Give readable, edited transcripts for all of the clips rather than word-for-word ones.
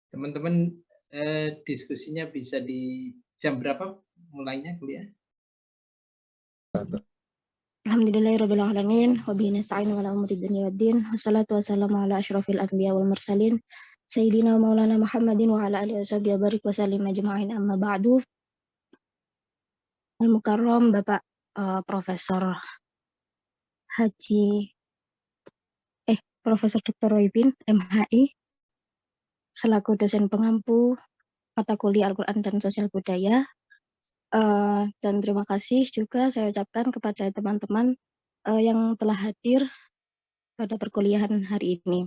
Teman-teman, diskusinya bisa di jam berapa mulainya kuliah? Alhamdulillahirabbil alamin wa bihi nasta'inu ala umuri dunya waddin wassalatu wassalamu ala asyrofil anbiya wal mursalin sayyidina wa maulana Muhammadin wa ala alihi washabihi wa barik wa sallim ajma'in amma ba'du. Al Mukarram Bapak Profesor Haji Profesor Dr. Roybin MHI selaku dosen pengampu mata kuliah Al-Qur'an dan Sosial Budaya, dan terima kasih juga saya ucapkan kepada teman-teman yang telah hadir pada perkuliahan hari ini.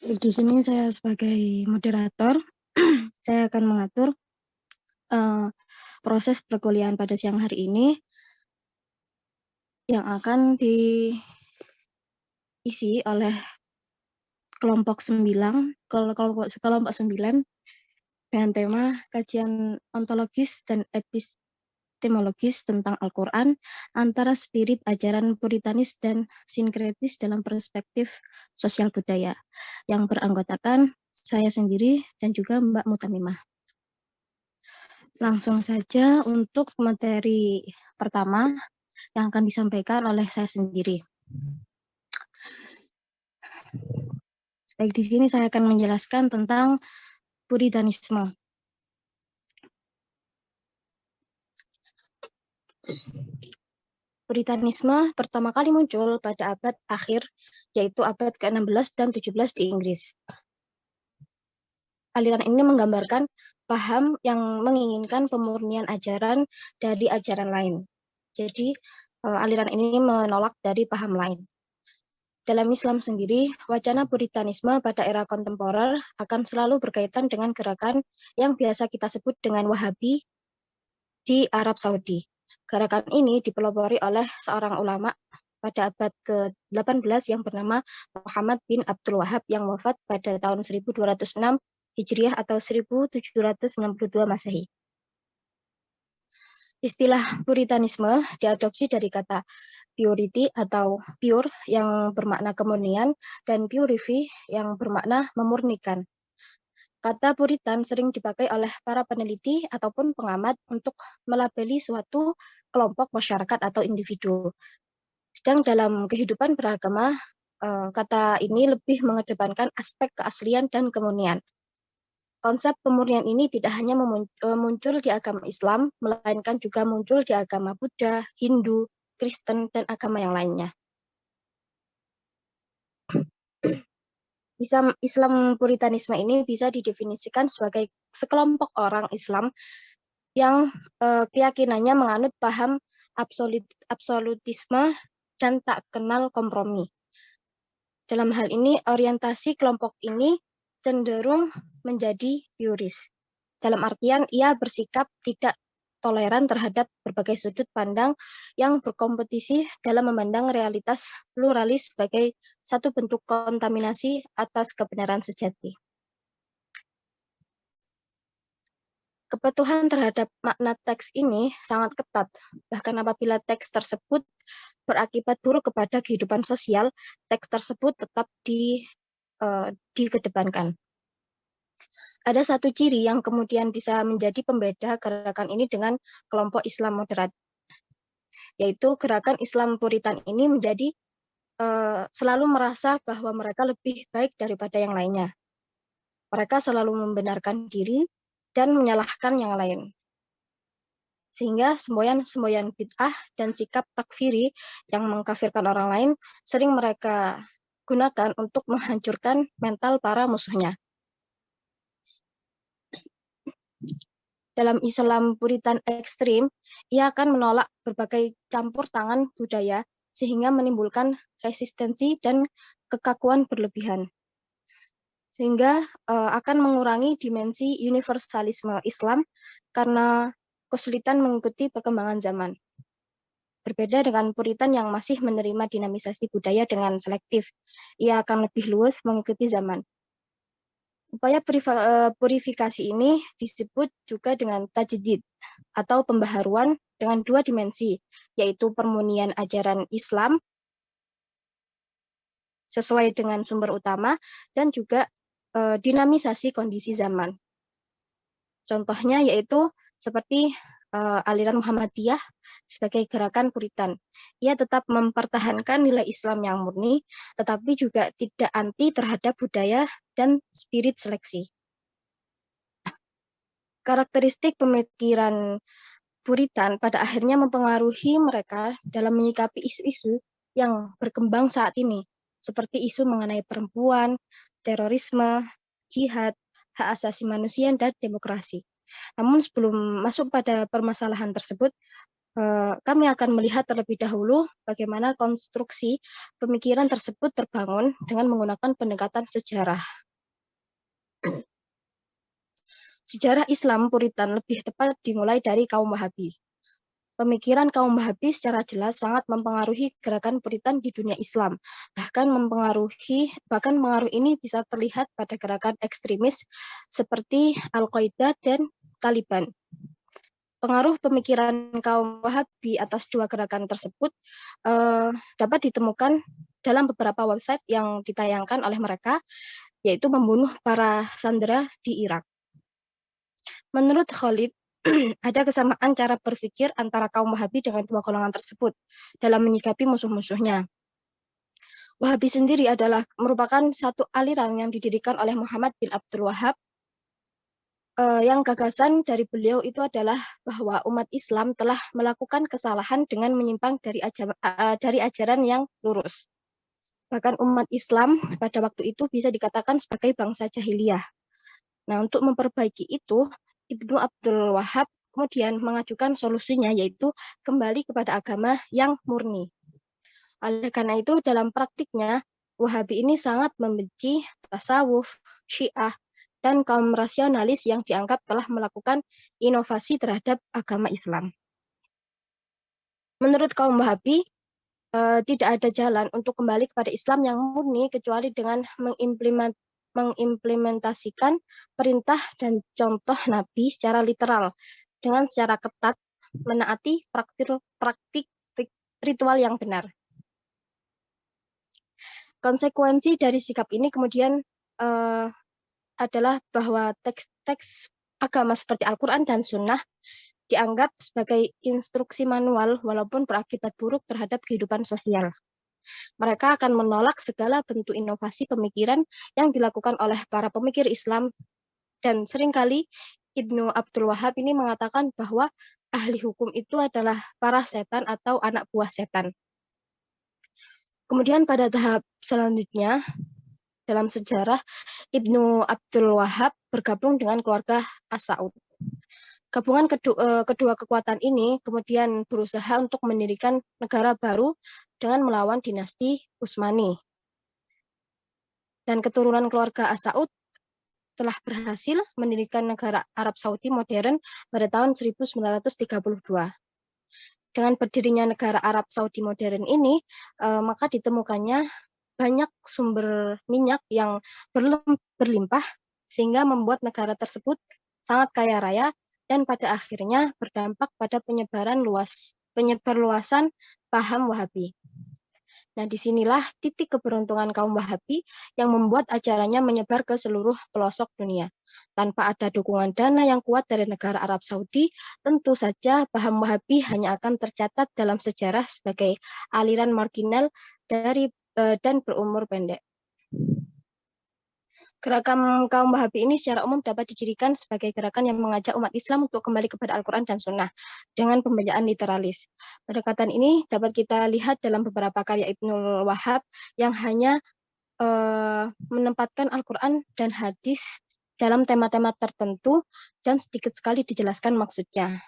Di sini saya sebagai moderator, saya akan mengatur proses perkuliahan pada siang hari ini yang akan diisi oleh kelompok 9 dengan tema kajian ontologis dan epistemologis tentang Al-Quran antara spirit ajaran puritanis dan sinkretis dalam perspektif sosial budaya, yang beranggotakan saya sendiri dan juga Mbak Mutamimah. Langsung saja untuk materi pertama yang akan disampaikan oleh saya sendiri. Baik, di sini saya akan menjelaskan tentang puritanisme. Puritanisme pertama kali muncul pada abad akhir, yaitu abad ke-16 dan 17 di Inggris. Aliran ini menggambarkan paham yang menginginkan pemurnian ajaran dari ajaran lain. Jadi, aliran ini menolak dari paham lain. Dalam Islam sendiri, wacana puritanisme pada era kontemporer akan selalu berkaitan dengan gerakan yang biasa kita sebut dengan Wahabi di Arab Saudi. Gerakan ini dipelopori oleh seorang ulama pada abad ke-18 yang bernama Muhammad bin Abdul Wahab yang wafat pada tahun 1206 Hijriah atau 1792 Masehi. Istilah puritanisme diadopsi dari kata purity atau pure yang bermakna kemurnian dan purify yang bermakna memurnikan. Kata puritan sering dipakai oleh para peneliti ataupun pengamat untuk melabeli suatu kelompok masyarakat atau individu. Sedang dalam kehidupan beragama, kata ini lebih mengedepankan aspek keaslian dan kemurnian. Konsep pemurnian ini tidak hanya muncul di agama Islam, melainkan juga muncul di agama Buddha, Hindu, Kristen, dan agama yang lainnya. Islam puritanisme ini bisa didefinisikan sebagai sekelompok orang Islam yang keyakinannya menganut paham absolutisme dan tak kenal kompromi. Dalam hal ini, orientasi kelompok ini cenderung menjadi puris. Dalam artian, ia bersikap tidak toleran terhadap berbagai sudut pandang yang berkompetisi dalam memandang realitas pluralis sebagai satu bentuk kontaminasi atas kebenaran sejati. Kepatuhan terhadap makna teks ini sangat ketat, bahkan apabila teks tersebut berakibat buruk kepada kehidupan sosial, teks tersebut tetap dikedepankan. Ada satu ciri yang kemudian bisa menjadi pembeda gerakan ini dengan kelompok Islam moderat, yaitu gerakan Islam Puritan ini menjadi selalu merasa bahwa mereka lebih baik daripada yang lainnya. Mereka selalu membenarkan diri dan menyalahkan yang lain. Sehingga semboyan-semboyan bid'ah dan sikap takfiri yang mengkafirkan orang lain sering mereka gunakan untuk menghancurkan mental para musuhnya. Dalam Islam Puritan ekstrim, ia akan menolak berbagai campur tangan budaya sehingga menimbulkan resistensi dan kekakuan berlebihan. Sehingga akan mengurangi dimensi universalisme Islam karena kesulitan mengikuti perkembangan zaman. Berbeda dengan Puritan yang masih menerima dinamisasi budaya dengan selektif, ia akan lebih luas mengikuti zaman. Upaya purifikasi ini disebut juga dengan tajdid atau pembaharuan dengan dua dimensi, yaitu permunian ajaran Islam sesuai dengan sumber utama dan juga dinamisasi kondisi zaman. Contohnya yaitu seperti aliran Muhammadiyah sebagai gerakan Puritan. Ia tetap mempertahankan nilai Islam yang murni, tetapi juga tidak anti terhadap budaya dan spirit seleksi. Karakteristik pemikiran Puritan pada akhirnya mempengaruhi mereka dalam menyikapi isu-isu yang berkembang saat ini, seperti isu mengenai perempuan, terorisme, jihad, hak asasi manusia, dan demokrasi. Namun sebelum masuk pada permasalahan tersebut, kami akan melihat terlebih dahulu bagaimana konstruksi pemikiran tersebut terbangun dengan menggunakan pendekatan sejarah. Sejarah Islam Puritan lebih tepat dimulai dari kaum Wahabi. Pemikiran kaum Wahabi secara jelas sangat mempengaruhi gerakan Puritan di dunia Islam. Bahkan pengaruh ini bisa terlihat pada gerakan ekstremis seperti Al-Qaeda dan Taliban. Pengaruh pemikiran kaum Wahabi atas dua gerakan tersebut dapat ditemukan dalam beberapa website yang ditayangkan oleh mereka, yaitu membunuh para sandera di Irak. Menurut Khalid, ada kesamaan cara berpikir antara kaum Wahabi dengan dua golongan tersebut dalam menyikapi musuh-musuhnya. Wahabi sendiri merupakan satu aliran yang didirikan oleh Muhammad bin Abdul Wahab, yang gagasan dari beliau itu adalah bahwa umat Islam telah melakukan kesalahan dengan menyimpang dari ajaran yang lurus. Bahkan umat Islam pada waktu itu bisa dikatakan sebagai bangsa jahiliyah. Nah, untuk memperbaiki itu, Ibnu Abdul Wahab kemudian mengajukan solusinya, yaitu kembali kepada agama yang murni. Oleh karena itu, dalam praktiknya, Wahabi ini sangat membenci tasawuf, Syiah, dan kaum rasionalis yang dianggap telah melakukan inovasi terhadap agama Islam. Menurut kaum Wahabi, tidak ada jalan untuk kembali kepada Islam yang murni kecuali dengan mengimplementasikan perintah dan contoh Nabi secara literal, dengan secara ketat menaati praktik ritual yang benar. Konsekuensi dari sikap ini kemudian adalah bahwa teks-teks agama seperti Al-Quran dan Sunnah dianggap sebagai instruksi manual walaupun berakibat buruk terhadap kehidupan sosial. Mereka akan menolak segala bentuk inovasi pemikiran yang dilakukan oleh para pemikir Islam, dan seringkali Ibnu Abdul Wahab ini mengatakan bahwa ahli hukum itu adalah para setan atau anak buah setan. Kemudian pada tahap selanjutnya, dalam sejarah, Ibnu Abdul Wahab bergabung dengan keluarga As-Saud. Gabungan kedua kekuatan ini kemudian berusaha untuk mendirikan negara baru dengan melawan dinasti Utsmani. Dan keturunan keluarga As-Saud telah berhasil mendirikan negara Arab Saudi modern pada tahun 1932. Dengan berdirinya negara Arab Saudi modern ini, maka ditemukannya banyak sumber minyak yang berlimpah, sehingga membuat negara tersebut sangat kaya raya dan pada akhirnya berdampak pada penyebarluasan paham Wahabi. Nah, disinilah titik keberuntungan kaum Wahabi yang membuat ajarannya menyebar ke seluruh pelosok dunia. Tanpa ada dukungan dana yang kuat dari negara Arab Saudi, tentu saja paham Wahabi hanya akan tercatat dalam sejarah sebagai aliran marginal dan berumur pendek. Gerakan kaum Wahabi ini secara umum dapat dicirikan sebagai gerakan yang mengajak umat Islam untuk kembali kepada Al-Quran dan Sunnah dengan pembacaan literalis. Pendekatan ini dapat kita lihat dalam beberapa karya Ibnu Wahab yang hanya menempatkan Al-Quran dan hadis dalam tema-tema tertentu dan sedikit sekali dijelaskan maksudnya.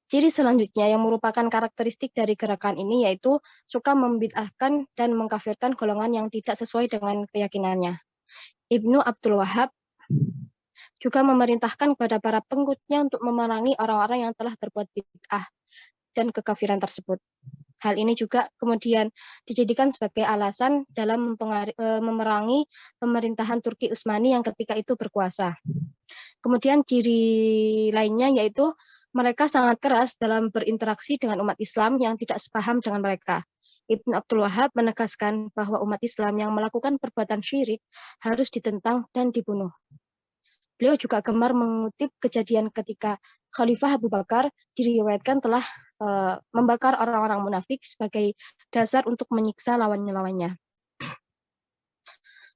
Ciri selanjutnya yang merupakan karakteristik dari gerakan ini yaitu suka membid'ahkan dan mengkafirkan golongan yang tidak sesuai dengan keyakinannya. Ibnu Abdul Wahab juga memerintahkan kepada para pengikutnya untuk memerangi orang-orang yang telah berbuat bid'ah dan kekafiran tersebut. Hal ini juga kemudian dijadikan sebagai alasan dalam memerangi pemerintahan Turki Utsmani yang ketika itu berkuasa. Kemudian ciri lainnya yaitu mereka sangat keras dalam berinteraksi dengan umat Islam yang tidak sepaham dengan mereka. Ibnu Abdul Wahab menegaskan bahwa umat Islam yang melakukan perbuatan syirik harus ditentang dan dibunuh. Beliau juga gemar mengutip kejadian ketika Khalifah Abu Bakar diriwayatkan telah membakar orang-orang munafik sebagai dasar untuk menyiksa lawan-lawannya.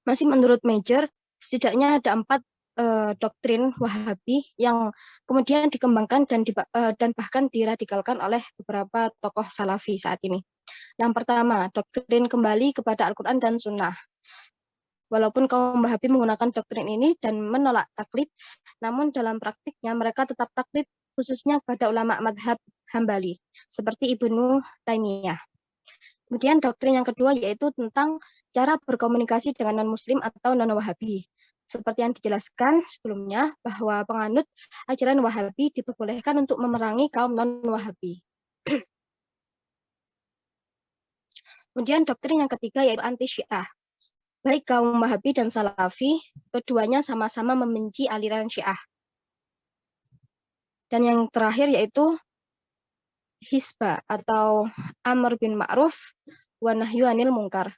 Masih menurut Major, setidaknya ada 4 doktrin Wahabi yang kemudian dikembangkan dan bahkan diradikalkan oleh beberapa tokoh Salafi saat ini. Yang pertama, doktrin kembali kepada Al-Quran dan Sunnah. Walaupun kaum Wahabi menggunakan doktrin ini dan menolak taklid, namun dalam praktiknya mereka tetap taklid khususnya pada ulama madhab Hambali, seperti Ibnu Taimiyah. Kemudian doktrin yang kedua yaitu tentang cara berkomunikasi dengan non-muslim atau non-Wahabi. Seperti yang dijelaskan sebelumnya, bahwa penganut ajaran Wahabi diperbolehkan untuk memerangi kaum non-Wahabi. Kemudian doktrin yang ketiga yaitu anti-Syiah. Baik kaum Wahabi dan Salafi, keduanya sama-sama membenci aliran Syiah. Dan yang terakhir yaitu Hisbah atau Amr bin Ma'ruf wa Nahyu anil Munkar.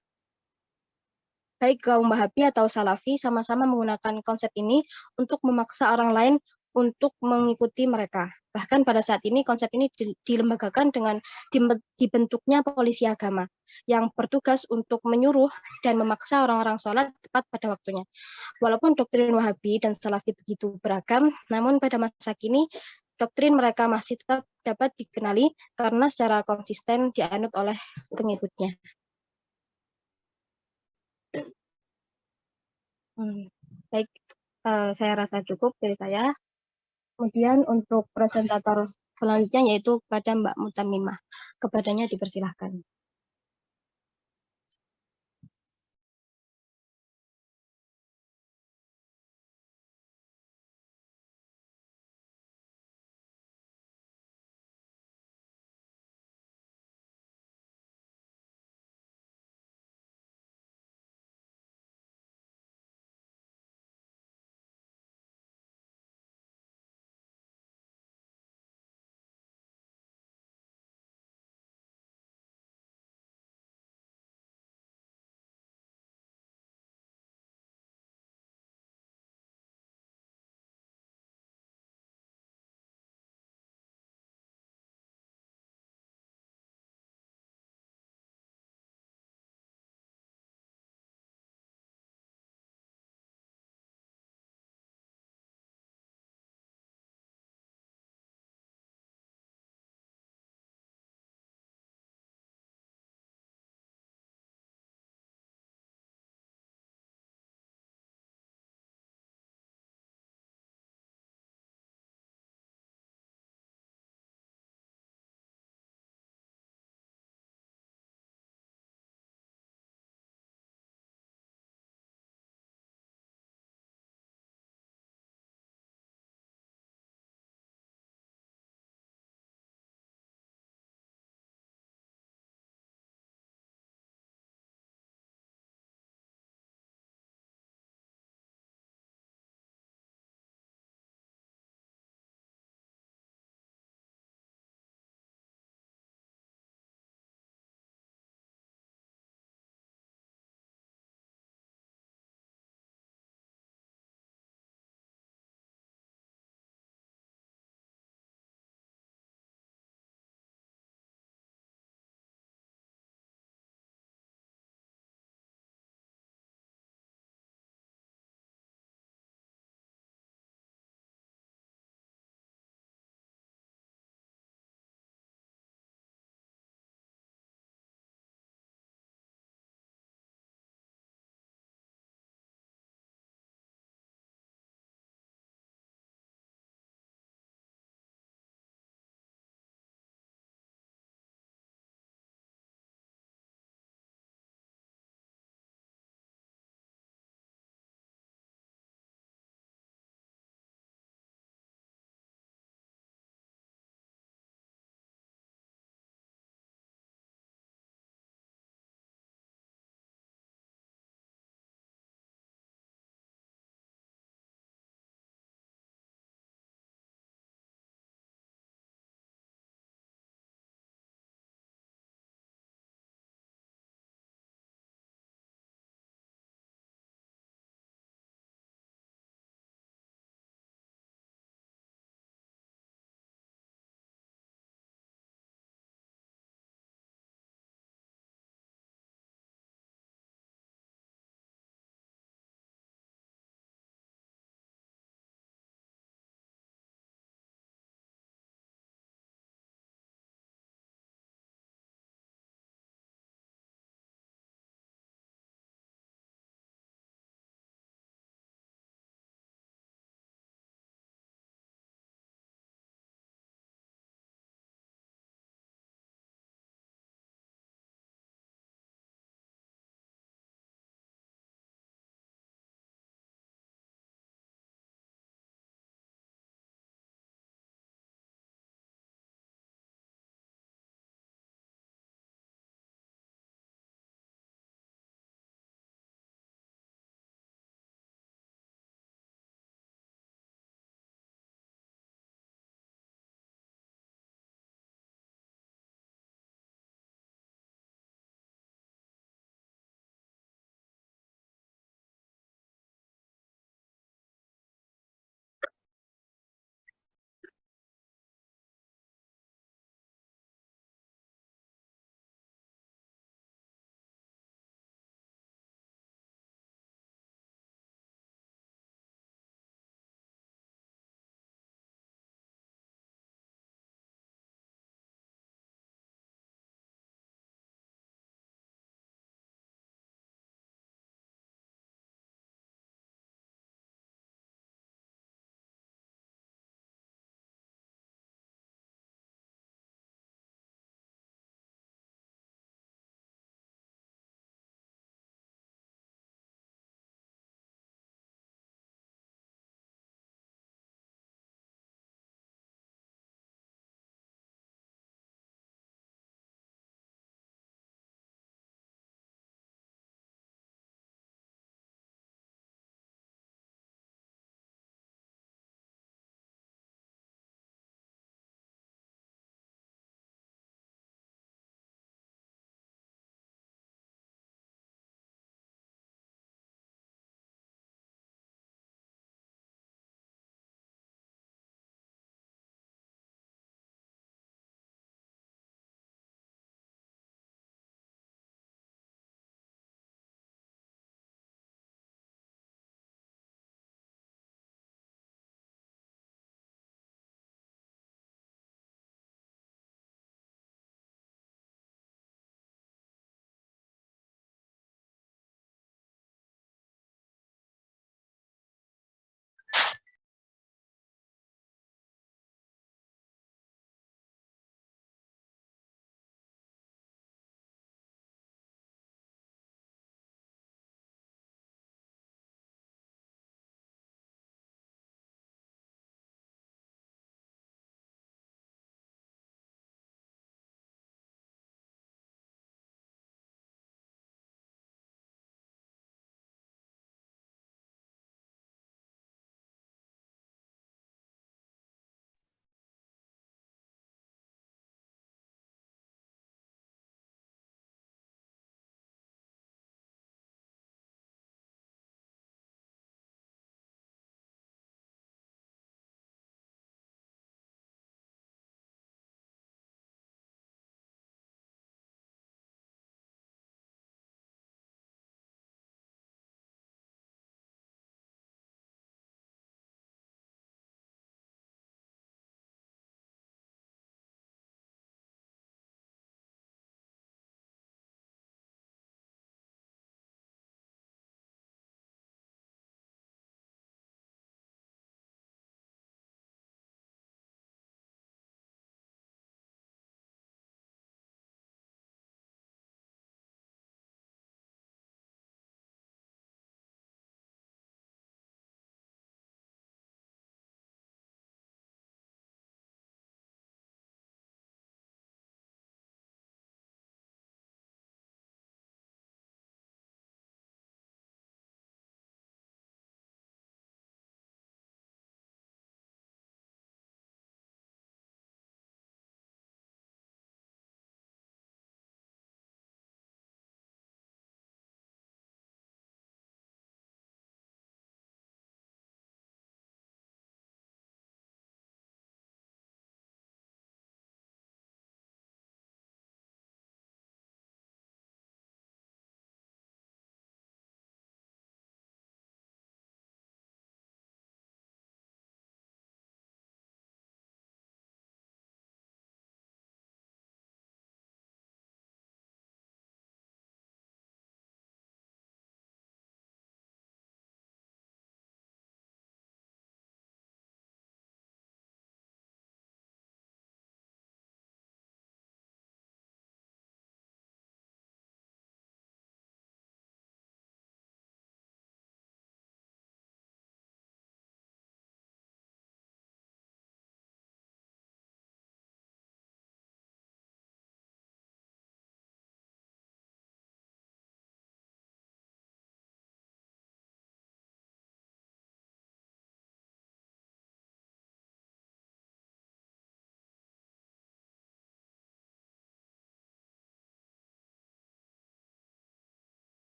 Baik kaum Wahabi atau Salafi sama-sama menggunakan konsep ini untuk memaksa orang lain untuk mengikuti mereka. Bahkan pada saat ini konsep ini dilembagakan dengan dibentuknya polisi agama yang bertugas untuk menyuruh dan memaksa orang-orang sholat tepat pada waktunya. Walaupun doktrin Wahabi dan Salafi begitu beragam, namun pada masa kini doktrin mereka masih tetap dapat dikenali karena secara konsisten dianut oleh pengikutnya. Baik, saya rasa cukup dari saya. Kemudian untuk presentator selanjutnya yaitu kepada Mbak Mutamimah. Kepadanya dipersilahkan.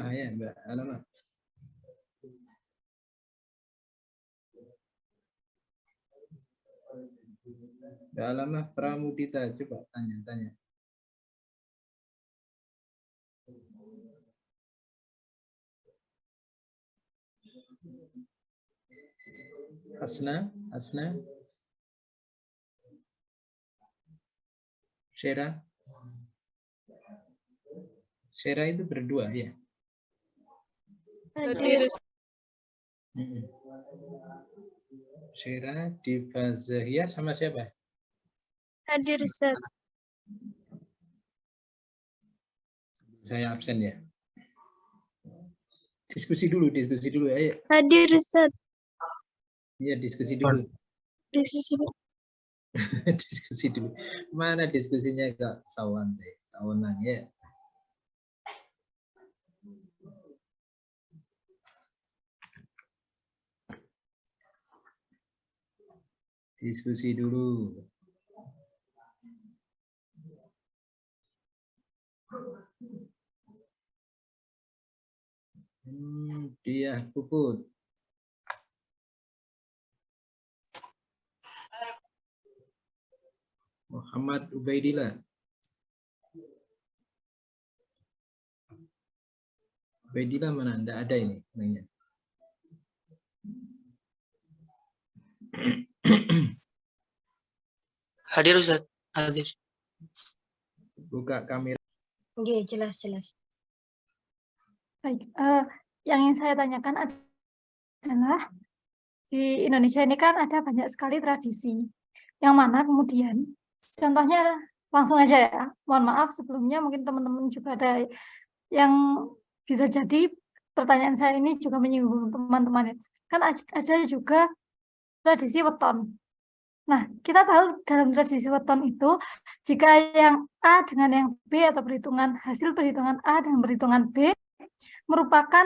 Alamah ya, Mbak. Alamah. Mbak Alamah Pramudita, coba tanya. Asna. Syera itu berdua ya. Hadir. Syera di Fazahia sama siapa? Hadir, Ustaz. Saya absen ya. Diskusi dulu. Ayo. Hadir, Ustaz. Iya, diskusi dulu. Diskusi dulu. Mana diskusinya Kak Sawan? Tahunan ya. Diskusi dulu. Dia Puput. Muhammad Ubaidillah. Ubaidillah mana? Tidak ada ini. Namanya. Hadir Ustaz, hadir. Buka kamera. Oke, jelas. Baik, yang ingin saya tanyakan adalah di Indonesia ini kan ada banyak sekali tradisi, yang mana kemudian contohnya langsung aja ya, mohon maaf sebelumnya mungkin teman-teman juga ada yang bisa jadi pertanyaan saya ini juga menyinggung teman-teman ya. Kan ada juga tradisi weton. Nah, kita tahu dalam tradisi weton itu, jika yang A dengan yang B atau hasil perhitungan A dengan perhitungan B merupakan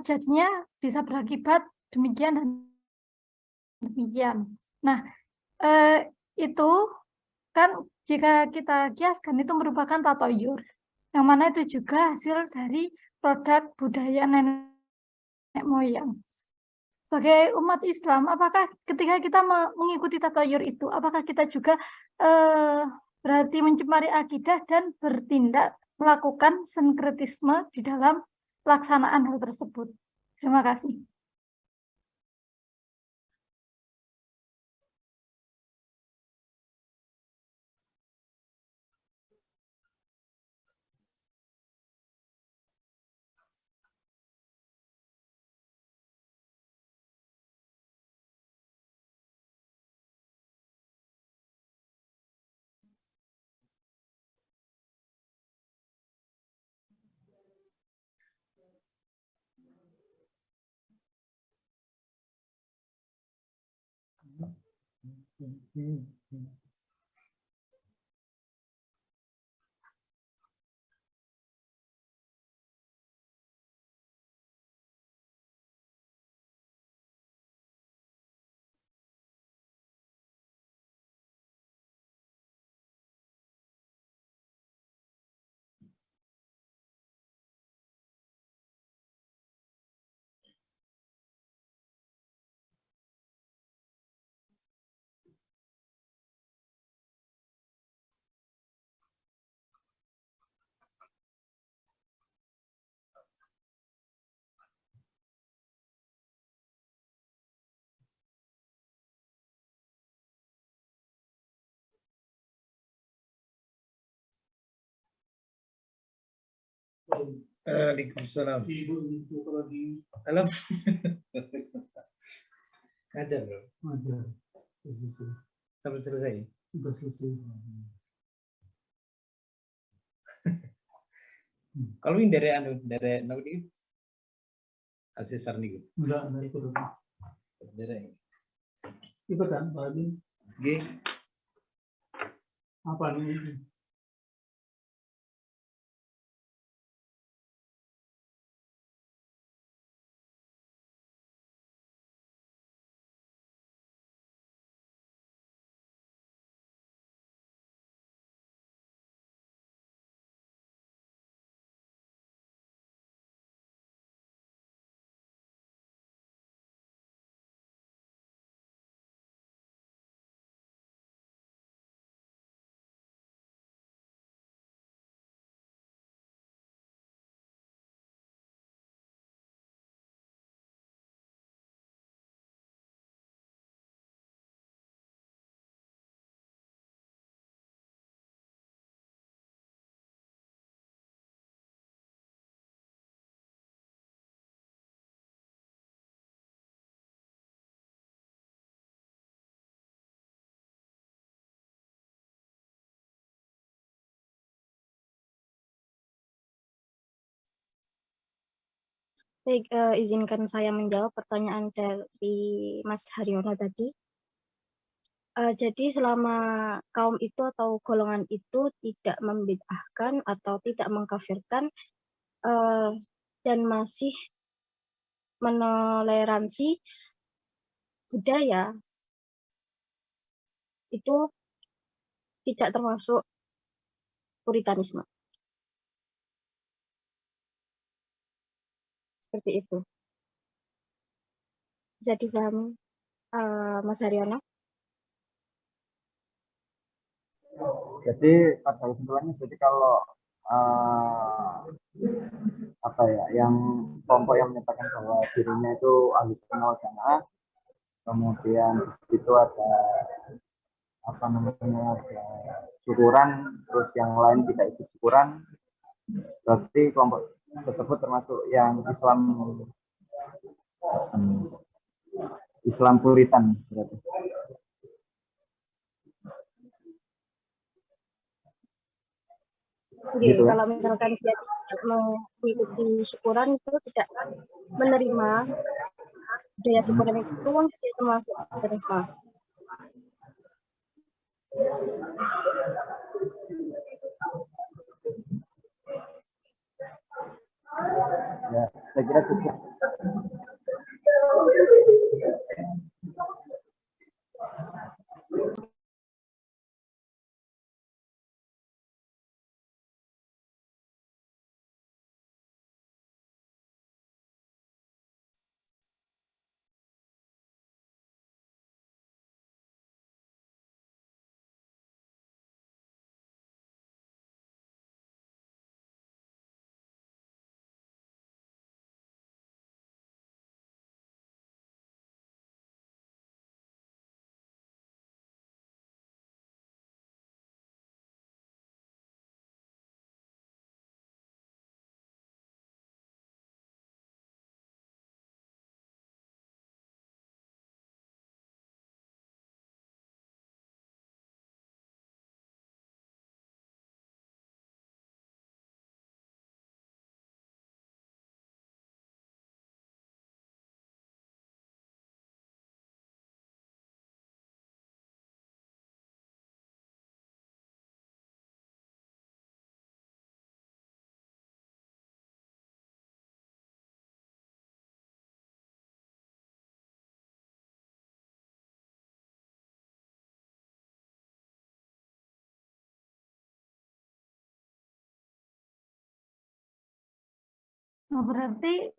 jadinya bisa berakibat demikian dan demikian. Nah, itu kan jika kita kiaskan itu merupakan tatoyur, yang mana itu juga hasil dari produk budaya nenek moyang. Sebagai umat Islam, apakah ketika kita mengikuti tatoyur itu, apakah kita juga berarti mencemari akidah dan bertindak melakukan sinkretisme di dalam pelaksanaan hal tersebut? Terima kasih. Waalaikumsalam. Halo. Ngajar bro. Ngajar. Sampai selesai. Sudah selesai. Kalau ini dari Naudi asesor nih. Enggak ikut. Dari ikut kan Pak Adi? G. Apa nih? Baik, izinkan saya menjawab pertanyaan dari Mas Haryono tadi. Jadi selama kaum itu atau golongan itu tidak membid'ahkan atau tidak mengkafirkan dan masih menoleransi budaya, itu tidak termasuk puritanisme. Seperti itu. Bisa dipahami, Mas Haryono? Jadi pada kesimpulannya, jadi kalau apa ya, yang kelompok yang menyatakan bahwa dirinya itu ahli sunnah wal jamaah, kemudian di situ ada apa namanya, ada syukuran, terus yang lain tidak ikut syukuran, berarti kelompok tersebut termasuk yang Islam Puritan berarti. Gitu, kalau misalkan dia tidak mengikuti syukuran, itu tidak menerima budaya syukuran itu dia termasuk puritanisme. Ya, saya kira cukup. Nah, berarti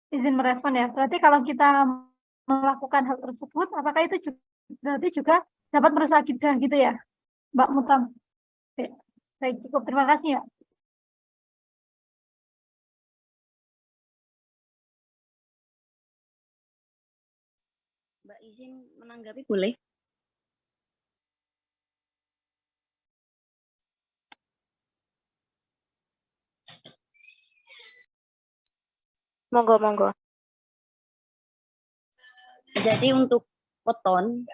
izin merespon ya. Berarti kalau kita melakukan hal tersebut, apakah itu juga, berarti juga dapat merusak akidah gitu ya, Mbak Mutam? Oke, baik, cukup. Terima kasih ya. Mbak izin menanggapi boleh? Monggo, monggo. Jadi untuk weton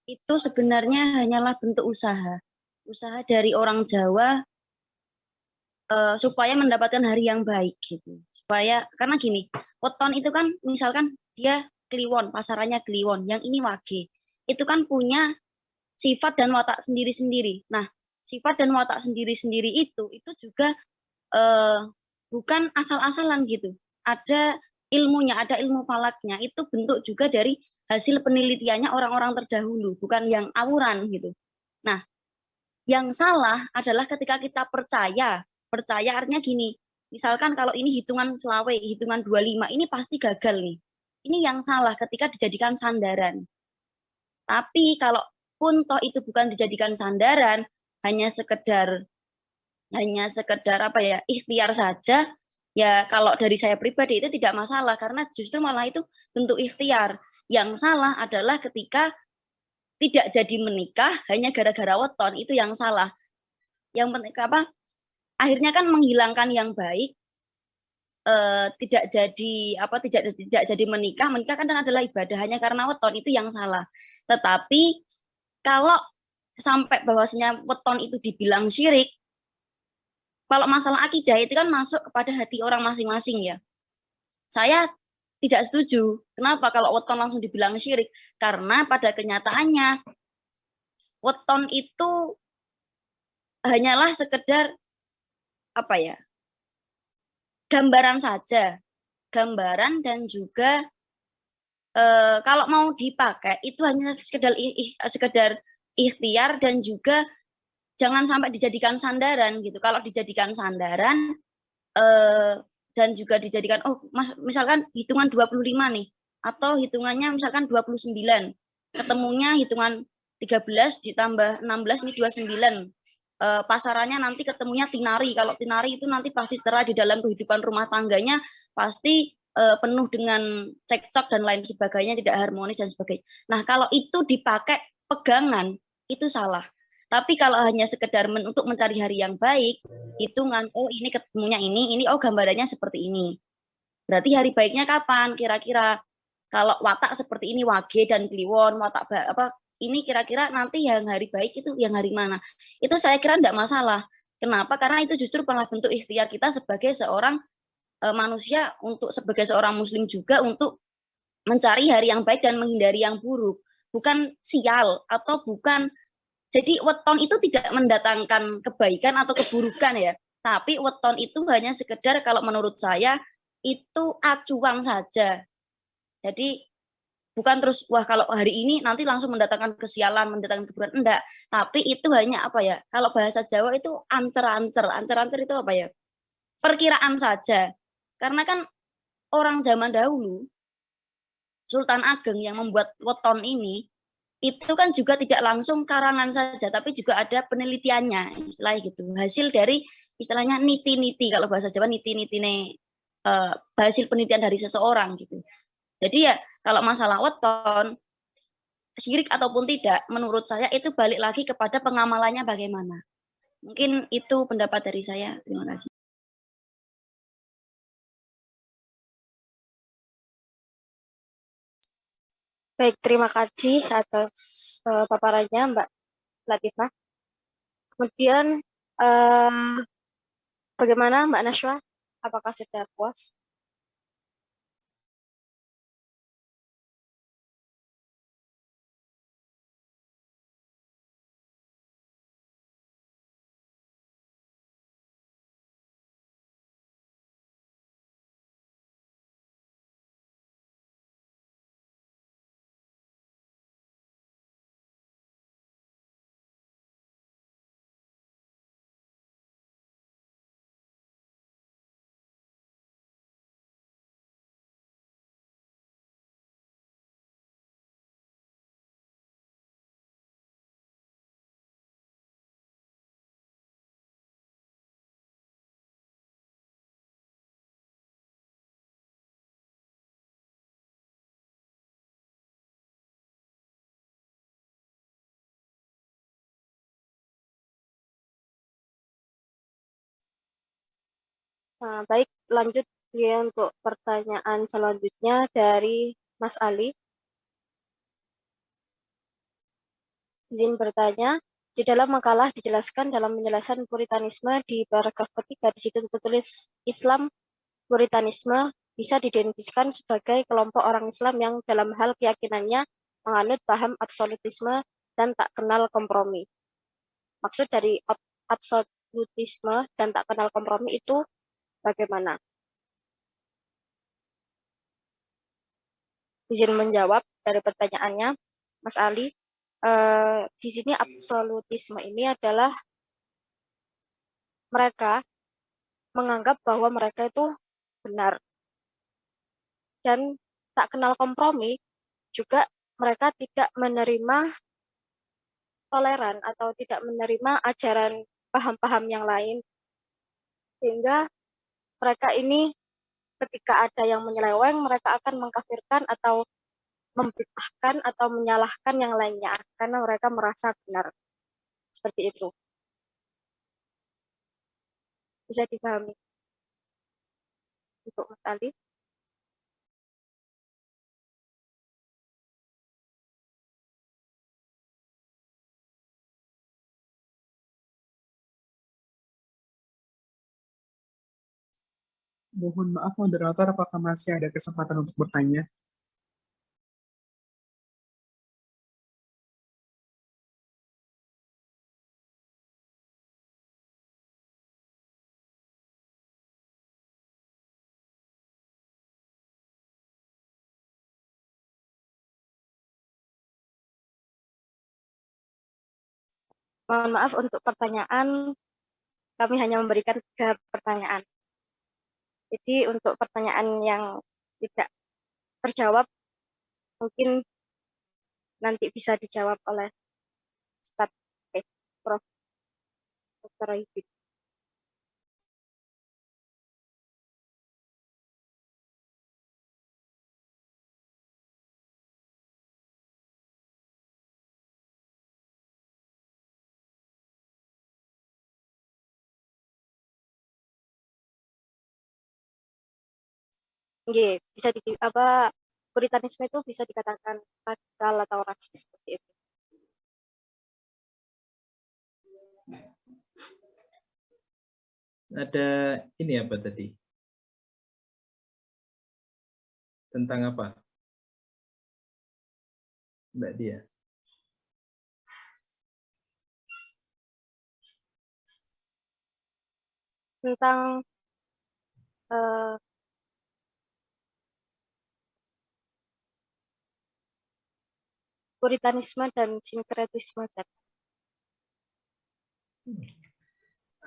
itu sebenarnya hanyalah bentuk usaha dari orang Jawa supaya mendapatkan hari yang baik gitu. Supaya karena gini, weton itu kan misalkan dia kliwon, pasarannya kliwon, yang ini wage. Itu kan punya sifat dan watak sendiri-sendiri. Nah, sifat dan watak sendiri-sendiri itu juga bukan asal-asalan gitu. Ada ilmunya, ada ilmu falaknya. Itu bentuk juga dari hasil penelitiannya orang-orang terdahulu, bukan yang awuran gitu. Nah, yang salah adalah ketika kita percaya artinya gini, misalkan kalau ini hitungan selawe, hitungan 25, ini pasti gagal nih. Ini yang salah ketika dijadikan sandaran. Tapi kalau pun toh itu bukan dijadikan sandaran, hanya sekedar apa ya, ikhtiar saja, ya kalau dari saya pribadi itu tidak masalah, karena justru malah itu bentuk ikhtiar. Yang salah adalah ketika tidak jadi menikah hanya gara-gara weton, itu yang salah. Yang penting apa? Akhirnya kan menghilangkan yang baik, tidak jadi menikah kan adalah ibadah hanya karena weton, itu yang salah. Tetapi kalau sampai bahwasanya weton itu dibilang syirik, kalau masalah akidah itu kan masuk kepada hati orang masing-masing ya. Saya tidak setuju. Kenapa kalau weton langsung dibilang syirik? Karena pada kenyataannya weton itu hanyalah sekedar apa ya? Gambaran saja. Gambaran dan juga kalau mau dipakai itu hanya sekedar ikhtiar dan juga jangan sampai dijadikan sandaran gitu. Kalau dijadikan sandaran dan juga dijadikan misalkan hitungan 25 nih atau hitungannya misalkan 29. Ketemunya hitungan 13 ditambah 16 ini 29. Pasarannya nanti ketemunya tinari. Kalau tinari itu nanti pasti cerai di dalam kehidupan rumah tangganya pasti penuh dengan cekcok dan lain sebagainya, tidak harmonis dan sebagainya. Nah, kalau itu dipakai pegangan, itu salah. Tapi kalau hanya sekedar untuk mencari hari yang baik, hitungan, ini ketemunya ini gambarannya seperti ini. Berarti hari baiknya kapan? Kira-kira kalau watak seperti ini, wage dan kliwon, watak ini kira-kira nanti yang hari baik itu yang hari mana? Itu saya kira tidak masalah. Kenapa? Karena itu justru malah bentuk ikhtiar kita sebagai seorang manusia sebagai seorang muslim juga untuk mencari hari yang baik dan menghindari yang buruk, bukan sial atau bukan. Jadi weton itu tidak mendatangkan kebaikan atau keburukan ya, tapi weton itu hanya sekedar kalau menurut saya itu acuan saja. Jadi bukan terus wah kalau hari ini nanti langsung mendatangkan kesialan, mendatangkan keburukan, enggak, tapi itu hanya apa ya, kalau bahasa Jawa itu ancer-ancer itu apa ya, perkiraan saja. Karena kan orang zaman dahulu, Sultan Ageng yang membuat weton ini, itu kan juga tidak langsung karangan saja, tapi juga ada penelitiannya, istilahnya gitu. Hasil dari istilahnya niti-niti, kalau bahasa Jawa niti-niti hasil penelitian dari seseorang gitu. Jadi ya kalau masalah weton, syirik ataupun tidak, menurut saya itu balik lagi kepada pengamalannya bagaimana. Mungkin itu pendapat dari saya. Terima kasih. Baik, terima kasih atas paparannya Mbak Latifah. Kemudian bagaimana Mbak Nashwa? Apakah sudah puas? Nah, baik, lanjut ya untuk pertanyaan selanjutnya dari Mas Ali. Izin bertanya, di dalam makalah dijelaskan dalam penjelasan Puritanisme di paragraf ketiga, di situ tertulis Islam Puritanisme bisa didefinisikan sebagai kelompok orang Islam yang dalam hal keyakinannya menganut paham absolutisme dan tak kenal kompromi. Maksud dari absolutisme dan tak kenal kompromi itu bagaimana? Izin menjawab dari pertanyaannya, Mas Ali. Di sini absolutisme ini adalah mereka menganggap bahwa mereka itu benar dan tak kenal kompromi, juga mereka tidak menerima toleran atau tidak menerima ajaran paham-paham yang lain, sehingga mereka ini ketika ada yang menyeleweng, mereka akan mengkafirkan atau membid'ahkan atau menyalahkan yang lainnya karena mereka merasa benar. Seperti itu. Bisa dipahami untuk Mas Ali? Mohon maaf moderator, apakah masih ada kesempatan untuk bertanya? Mohon maaf untuk pertanyaan, kami hanya memberikan 3 pertanyaan. Jadi untuk pertanyaan yang tidak terjawab, mungkin nanti bisa dijawab oleh Ustadz Prof. Dr. Rohidi. Nggih, bisa puritanisme itu bisa dikatakan radikal atau rasis seperti itu. Ada ini apa tadi? Tentang apa? Mbak Dia. Tentang puritanisme dan sinkretisme.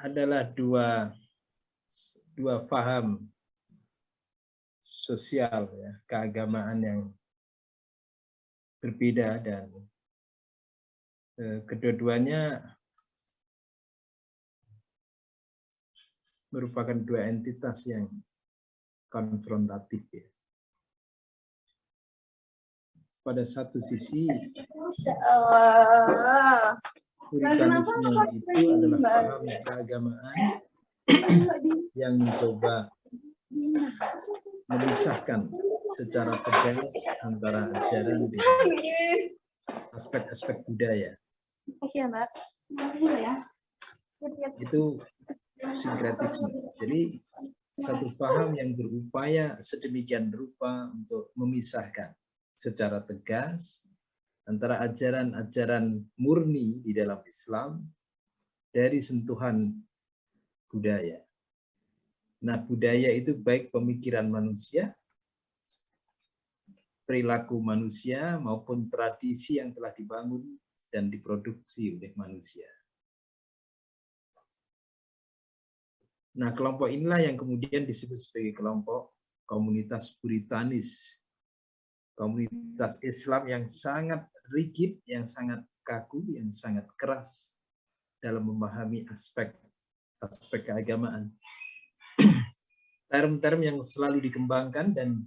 Adalah dua paham sosial ya, keagamaan yang berbeda, dan kedua-duanya merupakan dua entitas yang konfrontatif ya. Pada satu sisi puritanisme itu adalah paham keagamaan yang mencoba memisahkan secara tegas antara ajaran dan aspek-aspek budaya. Itu sinkretisme. Jadi satu paham yang berupaya sedemikian rupa untuk memisahkan secara tegas antara ajaran-ajaran murni di dalam Islam dari sentuhan budaya. Nah, budaya itu baik pemikiran manusia, perilaku manusia, maupun tradisi yang telah dibangun dan diproduksi oleh manusia. Nah, kelompok inilah yang kemudian disebut sebagai kelompok komunitas puritanis. Komunitas Islam yang sangat rigid, yang sangat kaku, yang sangat keras dalam memahami aspek keagamaan. Term-term yang selalu dikembangkan dan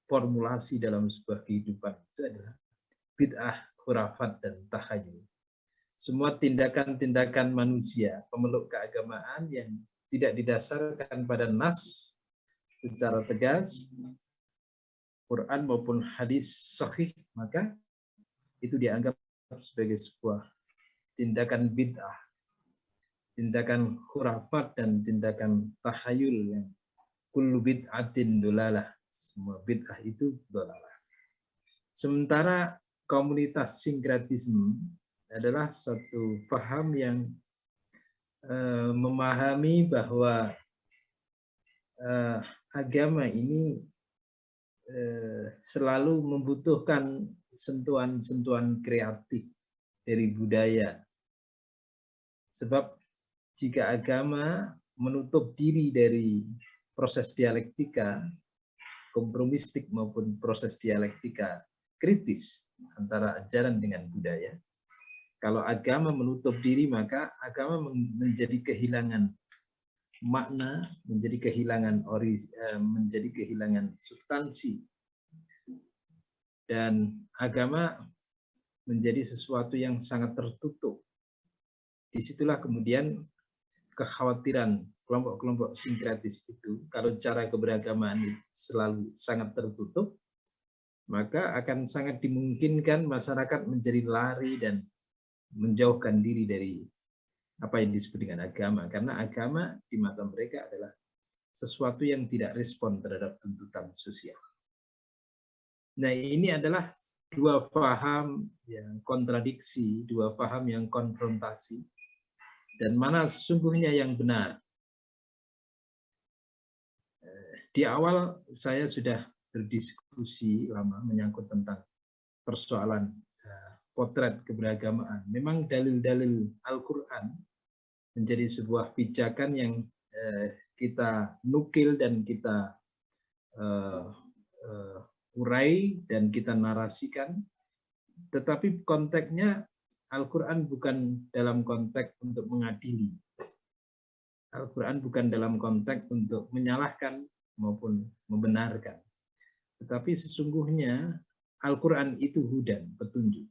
formulasi dalam sebuah kehidupan itu adalah bid'ah, khurafat, dan takhayul. Semua tindakan-tindakan manusia pemeluk keagamaan yang tidak didasarkan pada nas secara tegas, Quran maupun hadis sahih, maka itu dianggap sebagai sebuah tindakan bid'ah, tindakan khurafat, dan tindakan takhayul yang kullu bid'atin dolalah. Semua bid'ah itu dolalah. Sementara komunitas sinkretisme adalah satu paham yang memahami bahwa agama ini selalu membutuhkan sentuhan-sentuhan kreatif dari budaya. Sebab jika agama menutup diri dari proses dialektika, kompromistik maupun proses dialektika kritis antara ajaran dengan budaya, kalau agama menutup diri, maka agama menjadi kehilangan makna, menjadi kehilangan substansi, dan agama menjadi sesuatu yang sangat tertutup. Disitulah kemudian kekhawatiran kelompok-kelompok sinkretis itu, kalau cara keberagamaan itu selalu sangat tertutup, maka akan sangat dimungkinkan masyarakat menjadi lari dan menjauhkan diri apa yang disebut dengan agama, karena agama di mata mereka adalah sesuatu yang tidak respon terhadap tuntutan sosial. Nah, ini adalah dua paham yang kontradiksi, dua paham yang konfrontasi, dan mana sesungguhnya yang benar. Di awal saya sudah berdiskusi lama menyangkut tentang persoalan potret keberagamaan. Memang dalil-dalil Al-Quran menjadi sebuah pijakan yang kita nukil dan kita urai dan kita narasikan, tetapi konteksnya Al-Quran bukan dalam konteks untuk mengadili. Al-Quran bukan dalam konteks untuk menyalahkan maupun membenarkan. Tetapi sesungguhnya Al-Quran itu hudan, petunjuk.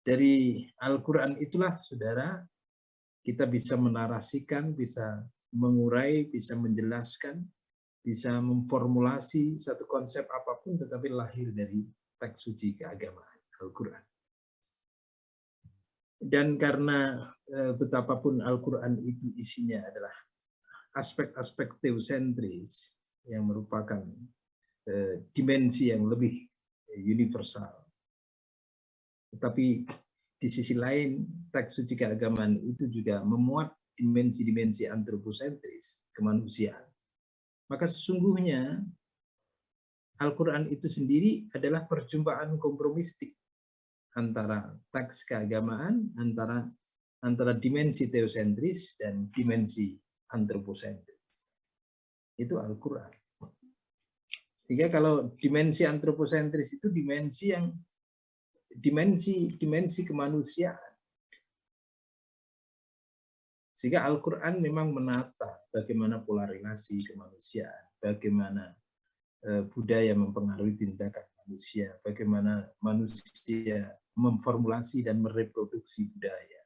Dari Al-Quran itulah, saudara, kita bisa menarasikan, bisa mengurai, bisa menjelaskan, bisa memformulasi satu konsep apapun, tetapi lahir dari teks suci keagamaan, Al-Quran. Dan karena betapapun Al-Quran itu isinya adalah aspek-aspek teosentris yang merupakan dimensi yang lebih universal. Tetapi di sisi lain, teks suci keagamaan itu juga memuat dimensi-dimensi antroposentris, kemanusiaan. Maka sesungguhnya Al-Quran itu sendiri adalah perjumpaan kompromistik antara teks keagamaan, antara dimensi teosentris dan dimensi antroposentris. Itu Al-Quran. Sehingga kalau dimensi antroposentris itu dimensi yang dimensi kemanusiaan. Sehingga Al-Quran memang menata bagaimana pola relasi kemanusiaan, bagaimana budaya mempengaruhi tindakan manusia, bagaimana manusia memformulasi dan mereproduksi budaya,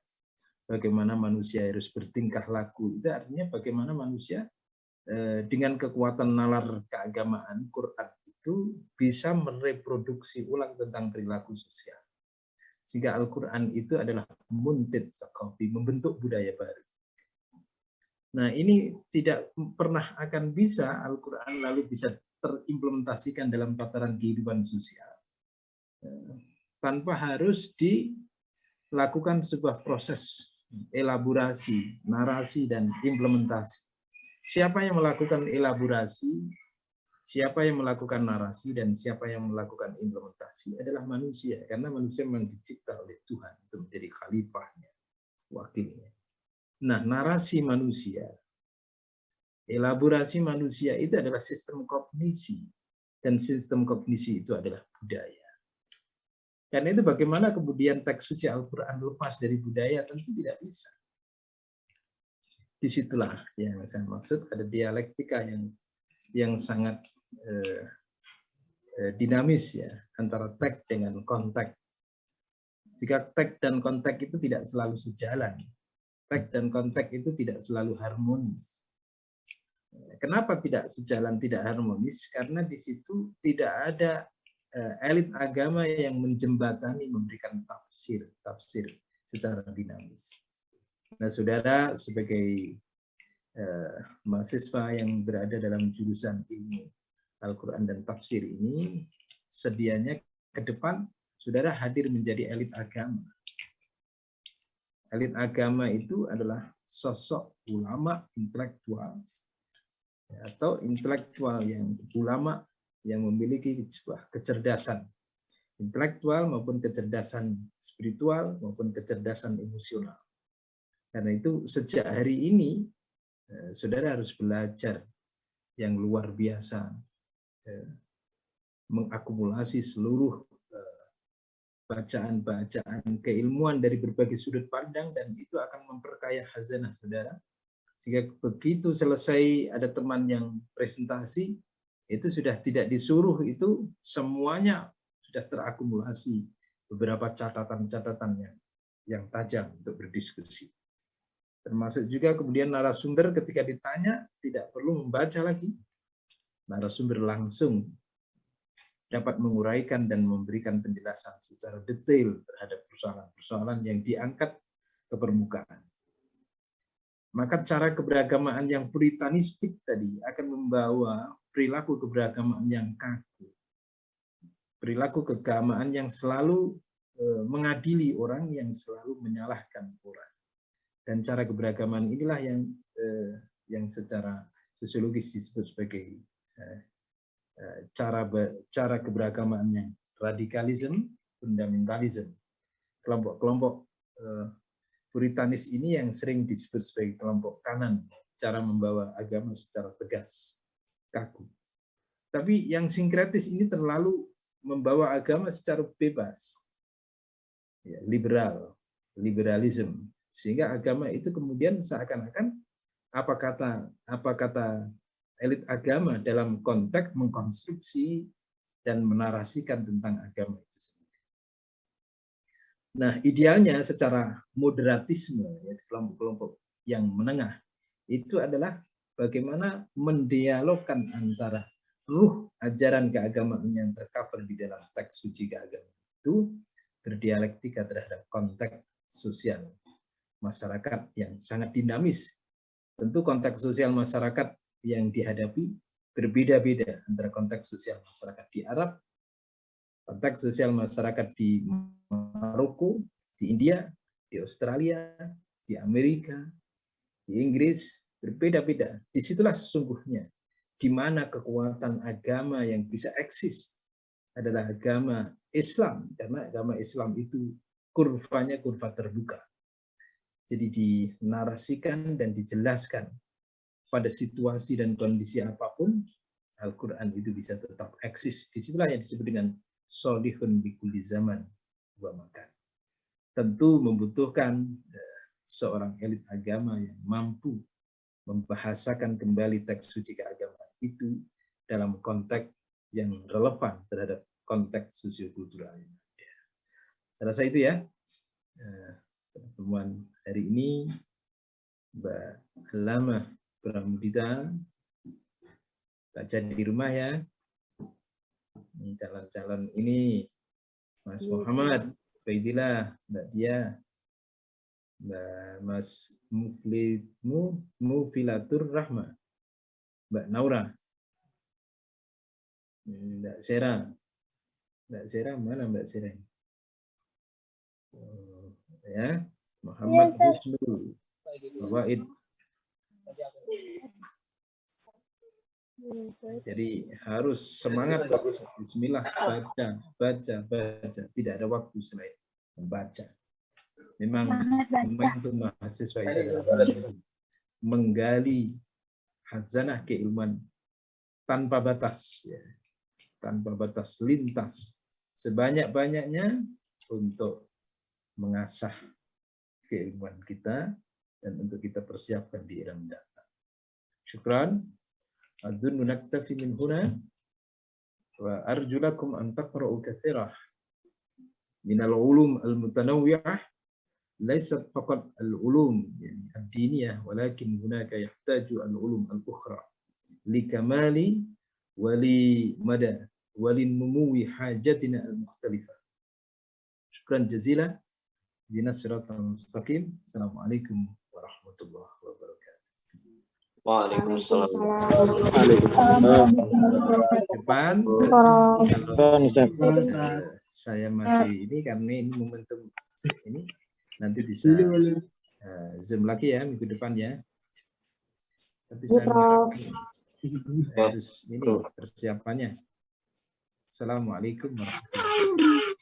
bagaimana manusia harus bertingkah laku. Itu artinya bagaimana manusia dengan kekuatan nalar keagamaan Quran itu bisa mereproduksi ulang tentang perilaku sosial. Sehingga Al-Quran itu adalah muntid saqafi, membentuk budaya baru. Nah, ini tidak pernah akan bisa Al-Quran lalu bisa terimplementasikan dalam tataran kehidupan sosial tanpa harus dilakukan sebuah proses elaborasi, narasi, dan implementasi. Siapa yang melakukan elaborasi, siapa yang melakukan narasi, dan siapa yang melakukan implementasi adalah manusia. Karena manusia memang dicipta oleh Tuhan untuk menjadi khalifahnya, wakilnya. Nah, narasi manusia, elaborasi manusia itu adalah sistem kognisi. Dan sistem kognisi itu adalah budaya. Karena itu bagaimana kemudian teks suci Al-Quran lepas dari budaya, tentu tidak bisa. Disitulah yang saya maksud, ada dialektika yang sangat dinamis ya, antara teks dengan konteks. Jika teks dan konteks itu tidak selalu sejalan, teks dan konteks itu tidak selalu harmonis. Kenapa tidak sejalan, tidak harmonis? Karena di situ tidak ada elit agama yang menjembatani, memberikan tafsir secara dinamis. Nah, saudara, sebagai mahasiswa yang berada dalam jurusan ilmu Al-Quran dan tafsir ini, sedianya ke depan saudara hadir menjadi elit agama. Elit agama itu adalah sosok ulama intelektual atau intelektual yang ulama yang memiliki sebuah kecerdasan intelektual maupun kecerdasan spiritual maupun kecerdasan emosional. Karena itu sejak hari ini saudara harus belajar yang luar biasa, mengakumulasi seluruh bacaan-bacaan keilmuan dari berbagai sudut pandang, dan itu akan memperkaya khazanah saudara. Sehingga begitu selesai ada teman yang presentasi, itu sudah tidak disuruh, itu semuanya sudah terakumulasi beberapa catatan-catatan yang tajam untuk berdiskusi. Termasuk juga kemudian narasumber ketika ditanya tidak perlu membaca lagi. Narasumber langsung dapat menguraikan dan memberikan penjelasan secara detail terhadap persoalan-persoalan yang diangkat ke permukaan. maka cara keberagamaan yang puritanistik tadi akan membawa perilaku keberagamaan yang kaku. Perilaku keagamaan yang selalu mengadili orang, yang selalu menyalahkan orang. Dan cara keberagaman inilah yang secara sosiologis disebut sebagai cara keberagaman yang radikalisme, fundamentalisme. Kelompok-kelompok puritanis ini yang sering disebut sebagai kelompok kanan, cara membawa agama secara tegas, kaku. Tapi yang sinkretis ini terlalu membawa agama secara bebas, ya, liberalisme, sehingga agama itu kemudian seakan-akan apa kata elit agama dalam konteks mengkonstruksi dan menarasikan tentang agama itu sendiri. Nah, idealnya secara moderatisme, ya, kelompok-kelompok yang menengah itu adalah bagaimana mendialogkan antara ruh ajaran keagamaan yang tercover di dalam teks suci keagamaan itu berdialektika terhadap konteks sosial masyarakat yang sangat dinamis. Tentu konteks sosial masyarakat yang dihadapi berbeda-beda antara konteks sosial masyarakat di Arab, konteks sosial masyarakat di Maroko, di India, di Australia, di Amerika, di Inggris, berbeda-beda. Disitulah sesungguhnya di mana kekuatan agama yang bisa eksis adalah agama Islam, karena agama Islam itu kurvanya kurva terbuka. Jadi dinarasikan dan dijelaskan pada situasi dan kondisi apapun, Al-Quran itu bisa tetap eksis. Disitulah yang disebut dengan sholihun bi kulli zaman wa makan. Tentu membutuhkan seorang elit agama yang mampu membahasakan kembali teks suci keagamaan itu dalam konteks yang relevan terhadap konteks sosiokultural. Saya rasa itu ya pertemuan hari ini. Mbak Alama Pramudita baca di rumah ya. Calon-calon ini Mas Muhammad, Faidillah, Mbak Dia, Mas Mufilatur Rahma, Mbak Naura, Mbak Sera. Mbak Sera mana Mbak Sera? Ya, Muhammad Husnul, Waid. Jadi harus semangat. Bismillah, baca. Tidak ada waktu selain membaca. Memang momentum mahasiswa itu adalah menggali khazanah keilmuan tanpa batas, ya. Tanpa batas lintas sebanyak-banyaknya untuk mengasah keilmuan kita dan untuk kita persiapkan di era mendatang. Syukran. Adzunnu naktafi min huna wa arjulakum an taqra'u katsirah min al-ulum al-mutanawwi'ah laysat faqat al-ulum yani ad-diniyah walakin hunaka yahtaju al-ulum al-ukhra likamali wa li mada wa linumuwi hajatina al-mukhtalifah. Syukran jazilah. Ihdinas siratal mustaqim. Assalamualaikum warahmatullahi wabarakatuh. Waalaikumsalam. Depan saya masih ini karena ini momentum ini nanti bisa Zoom lagi ya minggu depan ya. Tapi saya harus ini persiapannya. Assalamualaikum warahmatullahi wabarakatuh.